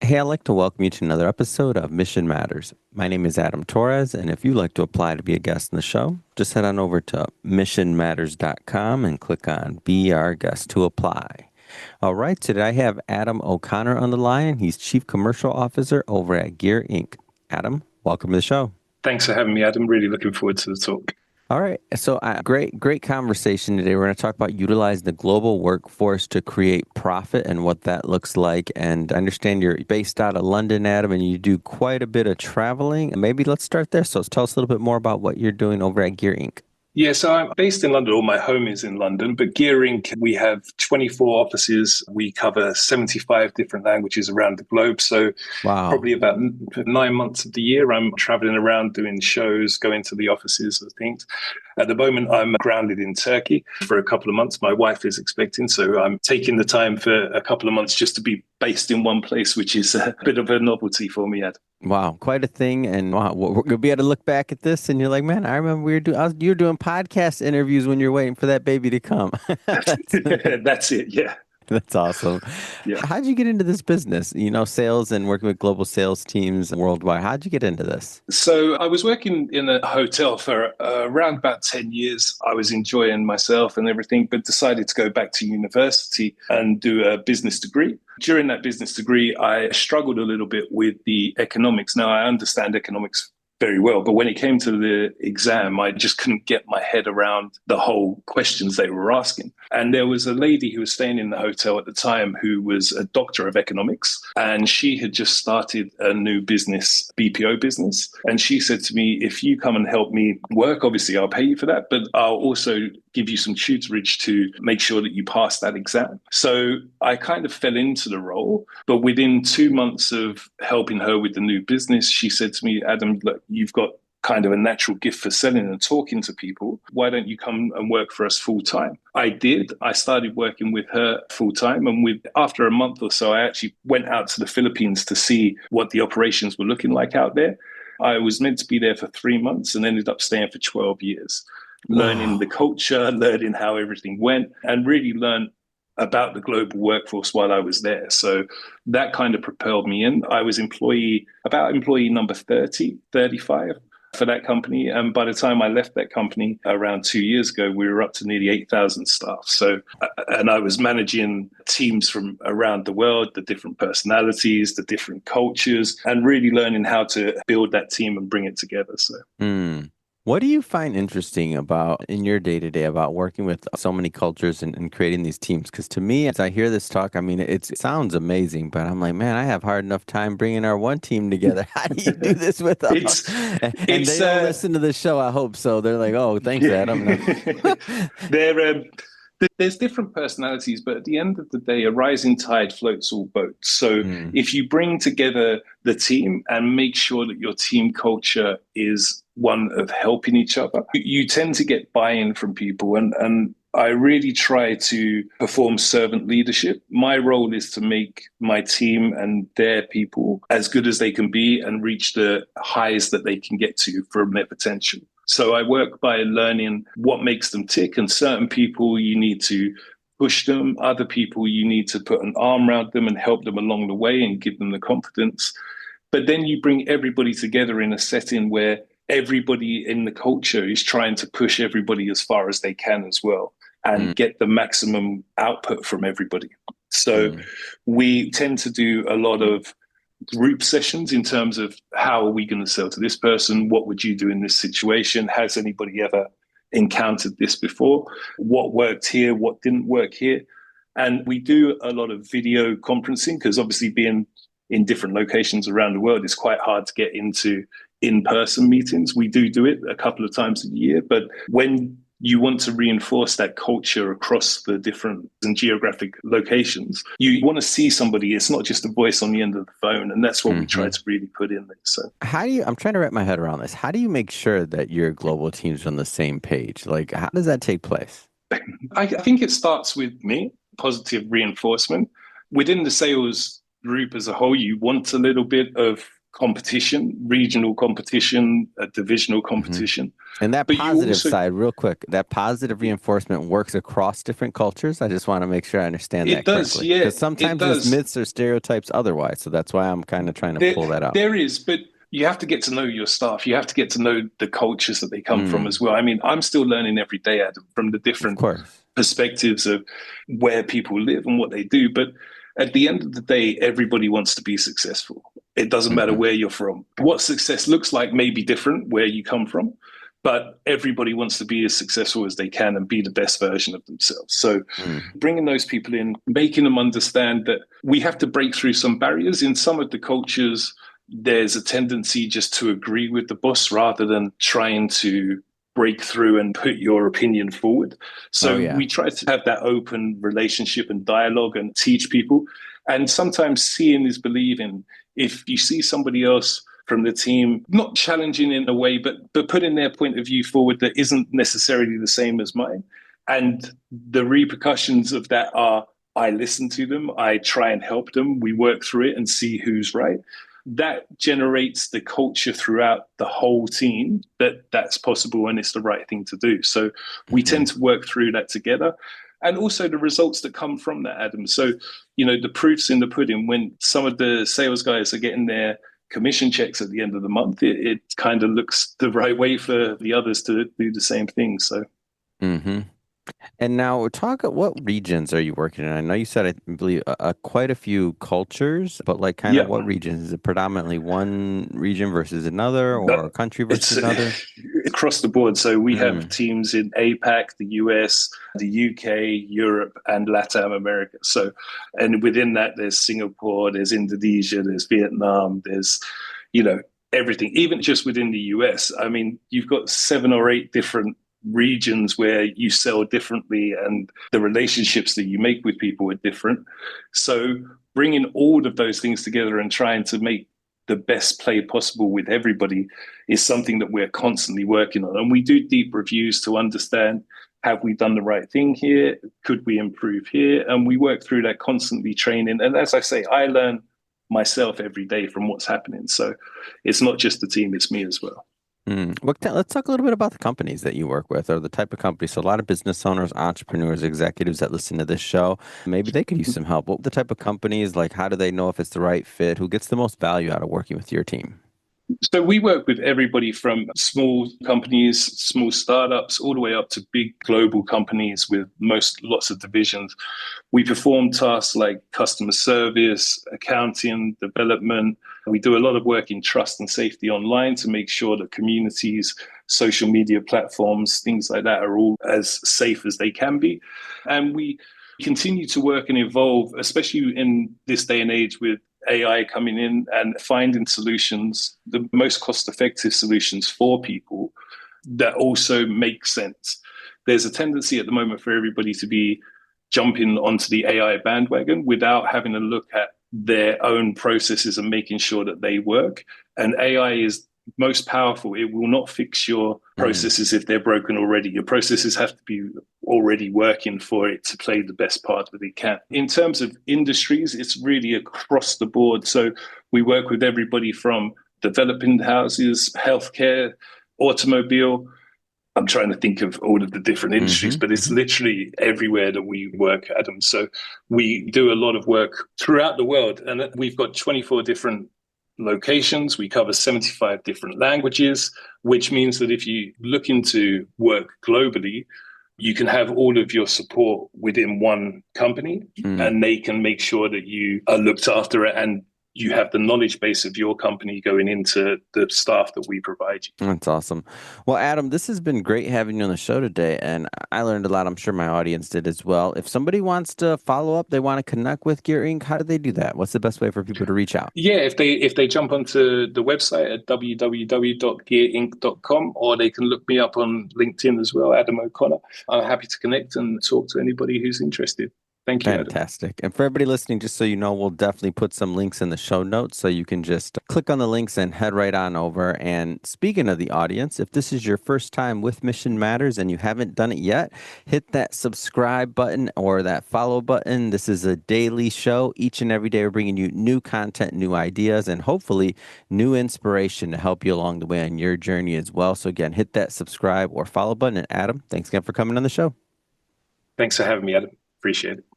Hey, I'd like to welcome you to another episode of Mission Matters. My name is Adam Torres, and if you'd like to apply to be a guest in the show, just head on over to missionmatters.com and click on Be Our Guest to apply. All right, today I have Adam O'Connor on the line. He's Chief Commercial Officer over at Gear Inc. Adam, welcome to the show. Thanks for having me, Adam. Really looking forward to the talk. All right. So, great conversation today. We're going to talk about utilizing the global workforce to create profit and what that looks like. And I understand you're based out of London, Adam, and you do quite a bit of traveling. And maybe let's start there. So, tell us a little bit more about what you're doing over at Gear Inc. Yeah, so I'm based in London, or my home is in London, but Gear Inc., we have 24 offices. We cover 75 different languages around the globe. So Wow. probably about 9 months of the year, I'm traveling around doing shows, going to the offices and things. At the moment, I'm grounded in Turkey for a couple of months. My wife is expecting, so I'm taking the time for a couple of months just to be based in one place, which is a bit of a novelty for me, Ed. Wow, quite a thing. And wow, we're gonna be able to look back at this and you're like, man, I remember you were doing podcast interviews when you're waiting for that baby to come. That's, That's it, yeah. that's awesome. Yeah. How'd you get into this business? Sales and working with global sales teams worldwide. How'd you get into this? So I was working in a hotel for around about 10 years. I was enjoying myself and everything, but decided to go back to university and do a business degree. During that business degree, I struggled a little bit with the economics. Now, I understand economics very well, but when it came to the exam, I just couldn't get my head around the whole questions they were asking. And there was a lady who was staying in the hotel at the time who was a doctor of economics, and she had just started a new business, BPO business. And she said to me, if you come and help me work, obviously I'll pay you for that, but I'll also give you some tutorage to make sure that you pass that exam. So I kind of fell into the role, but within 2 months of helping her with the new business, she said to me, Adam, look, you've got kind of a natural gift for selling and talking to people. Why don't you come and work for us full time? I did. I started working with her full time. And after a month or so, I actually went out to the Philippines to see what the operations were looking like out there. I was meant to be there for 3 months and ended up staying for 12 years, learning the Wow. culture, learning how everything went, and really learned about the global workforce while I was there. So that kind of propelled me in. I was employee number 30, 35 for that company. And by the time I left that company around 2 years ago, we were up to nearly 8,000 staff. And I was managing teams from around the world, the different personalities, the different cultures, and really learning how to build that team and bring it together. So Hmm. What do you find interesting about in your day to day about working with so many cultures and creating these teams? Because to me, as I hear this talk, I mean, it sounds amazing, but I'm like, man, I have hard enough time bringing our one team together. How do you do this with all? it's, And they it's, don't listen to the show. I hope so. They're like, oh, thanks, yeah. Adam. They're there's different personalities, but at the end of the day, a rising tide floats all boats. So Mm, if you bring together the team and make sure that your team culture is one of helping each other, you tend to get buy-in from people. And I really try to perform servant leadership. My role is to make my team and their people as good as they can be and reach the highs that they can get to from their potential. So I work by learning what makes them tick, and certain people you need to push them, other people you need to put an arm around them and help them along the way and give them the confidence. But then you bring everybody together in a setting where everybody in the culture is trying to push everybody as far as they can as well mm, and get the maximum output from everybody. So mm. we tend to do a lot of group sessions in terms of how are we going to sell to this person? What would you do in this situation? Has anybody ever encountered this before? What worked here? What didn't work here? And we do a lot of video conferencing because obviously being in different locations around the world, it's quite hard to get into in-person meetings. We do it a couple of times a year, but when you want to reinforce that culture across the different and geographic locations. You want to see somebody. It's not just a voice on the end of the phone. And that's what we try Hmm. to really put in there. So I'm trying to wrap my head around this. How do you make sure that your global team's on the same page? Like, how does that take place? I think it starts with me, positive reinforcement. Within the sales group as a whole, you want a little bit of competition, regional competition, divisional competition. And that But positive side, real quick, that positive reinforcement works across different cultures. I just want to make sure I understand that it does, correctly. yeah, Because it sometimes there's does. myths or stereotypes otherwise. So that's why I'm kind of trying to There, pull that out. there is, but you have to get to know your staff. You have to get to know the cultures that they come from as well. I mean, I'm still learning every day, Adam, from the Of different course. perspectives of where people live and what they do. But at the end of the day, everybody wants to be successful. It doesn't matter where you're from. What success looks like may be different where you come from, but everybody wants to be as successful as they can and be the best version of themselves. So bringing those people in, making them understand that we have to break through some barriers. In some of the cultures, there's a tendency just to agree with the boss rather than trying to break through and put your opinion forward. So we try to have that open relationship and dialogue and teach people. And sometimes seeing is believing. If you see somebody else from the team, not challenging in a way, but putting their point of view forward that isn't necessarily the same as mine, and the repercussions of that are I listen to them, I try and help them, we work through it and see who's right. That generates the culture throughout the whole team that that's possible and it's the right thing to do. So we tend to work through that together. And also the results that come from that, Adam. So, the proof's in the pudding. When some of the sales guys are getting their commission checks at the end of the month, it kind of looks the right way for the others to do the same thing. So. And now what regions are you working in? I know you said, I believe, quite a few cultures, but like kind of what regions? Is it predominantly one region versus another or a country versus another? Across the board. So we have teams in APAC, the US, the UK, Europe, and Latin America. So, and within that, there's Singapore, there's Indonesia, there's Vietnam, there's, everything. Even just within the US, I mean, you've got 7 or 8 different regions where you sell differently and the relationships that you make with people are different. So bringing all of those things together and trying to make the best play possible with everybody is something that we're constantly working on. And we do deep reviews to understand, have we done the right thing here? Could we improve here? And we work through that, constantly training. And as I say, I learn myself every day from what's happening. So it's not just the team, it's me as well. Let's talk a little bit about the companies that you work with or the type of companies. So a lot of business owners, entrepreneurs, executives that listen to this show, maybe they could use some help. What the type of companies, like how do they know if it's the right fit? Who gets the most value out of working with your team? So we work with everybody from small companies, small startups, all the way up to big global companies with lots of divisions. We perform tasks like customer service, accounting, development. We do a lot of work in trust and safety online to make sure that communities, social media platforms, things like that are all as safe as they can be. And we continue to work and evolve, especially in this day and age with AI coming in and finding solutions, the most cost-effective solutions for people that also make sense. There's a tendency at the moment for everybody to be jumping onto the AI bandwagon without having a look at their own processes and making sure that they work. And AI is most powerful. It will not fix your processes if they're broken already. Your processes have to be already working for it to play the best part that it can. In terms of industries, it's really across the board. So we work with everybody from developing houses, healthcare, automobile. I'm trying to think of all of the different industries, but it's literally everywhere that we work, Adam. So we do a lot of work throughout the world, and we've got 24 different locations. We cover 75 different languages, which means that if you look into work globally, you can have all of your support within one company and they can make sure that you are looked after and you have the knowledge base of your company going into the staff that we provide you. That's awesome. Well, Adam, this has been great having you on the show today, and I learned a lot. I'm sure my audience did as well. If somebody wants to follow up, they want to connect with Gear Inc., how do they do that? What's the best way for people to reach out? Yeah, if they jump onto the website at www.gearinc.com, or they can look me up on LinkedIn as well, Adam O'Connor. I'm happy to connect and talk to anybody who's interested. Thank you, Adam. Fantastic. And for everybody listening, just so you know, we'll definitely put some links in the show notes so you can just click on the links and head right on over. And speaking of the audience, if this is your first time with Mission Matters and you haven't done it yet, hit that subscribe button or that follow button. This is a daily show. Each and every day, we're bringing you new content, new ideas, and hopefully new inspiration to help you along the way on your journey as well. So again, hit that subscribe or follow button. And Adam, thanks again for coming on the show. Thanks for having me, Adam. Appreciate it.